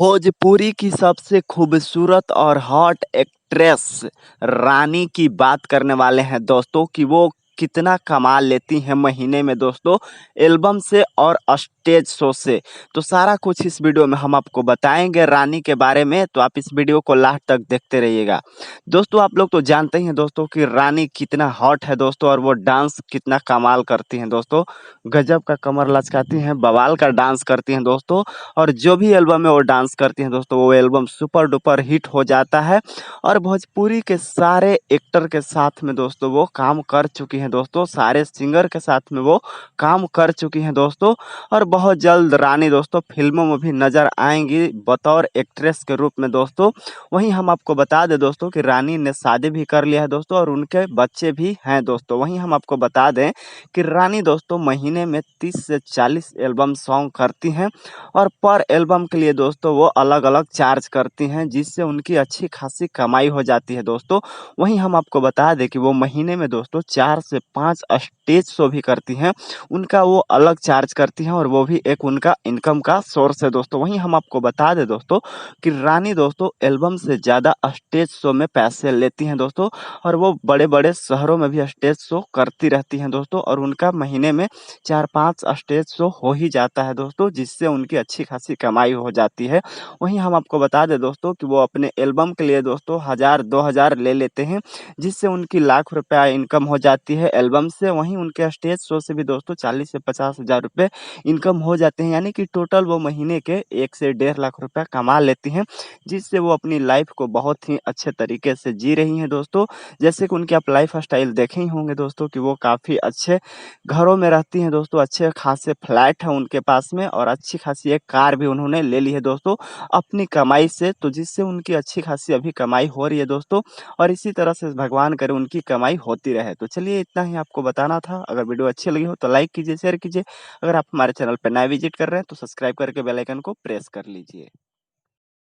भोजपुरी की सबसे खूबसूरत और हॉट एक्ट्रेस रानी की बात करने वाले हैं दोस्तों कि वो कितना कमा लेती हैं महीने में दोस्तों एल्बम से और स्टेज शो से। तो सारा कुछ इस वीडियो में हम आपको बताएंगे रानी के बारे में, तो आप इस वीडियो को लास्ट तक देखते रहिएगा। दोस्तों आप लोग तो जानते ही हैं दोस्तों कि रानी कितना हॉट है दोस्तों, और वो डांस कितना कमाल करती हैं दोस्तों। गजब का कमर लचकाती हैं, बवाल का डांस करती हैं दोस्तों। और जो भी एल्बम में वो डांस करती हैं दोस्तों, वो एल्बम सुपर डुपर हिट हो जाता है। और भोजपुरी के सारे एक्टर के साथ में दोस्तों वो काम कर चुकी हैं दोस्तों, सारे सिंगर के साथ में वो काम कर चुकी हैं दोस्तों। और बहुत जल्द रानी दोस्तों फिल्मों में भी नजर आएंगी बतौर एक्ट्रेस के रूप में दोस्तों। वहीं हम आपको बता दें दोस्तों कि रानी ने शादी भी कर लिया है दोस्तों, और उनके बच्चे भी हैं दोस्तों। वहीं हम आपको बता दें कि रानी दोस्तों महीने में 30 से 40 एल्बम सॉन्ग करती हैं, और पर एल्बम के लिए दोस्तों वो अलग-अलग चार्ज करती हैं, जिससे उनकी अच्छी खासी कमाई हो जाती है दोस्तों। वहीं हम आपको बता दें कि वो महीने में दोस्तों 4 से 5 स्टेज शो भी करती हैं। उनका वो अलग चार्ज करती हैं, और वो भी एक उनका इनकम का सोर्स है दोस्तों। वहीं हम आपको बता दें दोस्तों कि रानी दोस्तों एल्बम से ज़्यादा स्टेज शो में पैसे लेती हैं दोस्तों, और वो बड़े-बड़े शहरों में भी स्टेज शो करती रहती हैं दोस्तों, और उनका महीने में 4-5 स्टेज शो हो ही जाता है दोस्तों, जिससे उनकी अच्छी खासी कमाई हो जाती है। वहीं हम आपको बता दें दोस्तों कि वो अपने एल्बम के लिए दोस्तों 1000-2000 ले लेते हैं, जिससे उनकी लाख रुपया इनकम हो जाती है एल्बम से। वहीं उनके स्टेज शो से भी दोस्तों 40 से 50 हज़ार रुपए इनकम हो जाते हैं, यानी कि टोटल वो महीने के 1 से 1.5 लाख रुपया कमा लेती हैं, जिससे वो अपनी लाइफ को बहुत ही अच्छे तरीके से जी रही हैं दोस्तों। जैसे कि उनकी आप लाइफ स्टाइल देखे ही होंगे दोस्तों कि वो काफ़ी अच्छे घरों में रहती हैं दोस्तों, अच्छे खासे फ्लैट हैं उनके पास में, और अच्छी खासी एक कार भी उन्होंने ले ली है दोस्तों अपनी कमाई से, तो जिससे उनकी अच्छी खासी अभी कमाई हो रही है दोस्तों। और इसी तरह से भगवान करे उनकी कमाई होती रहे। तो चलिए इतना ही आपको बताना था। अगर वीडियो अच्छी लगी हो तो लाइक कीजिए, शेयर कीजिए। अगर आप हमारे चैनल पर नए विजिट कर रहे हैं तो सब्सक्राइब करके बेल आइकन को प्रेस कर लीजिए।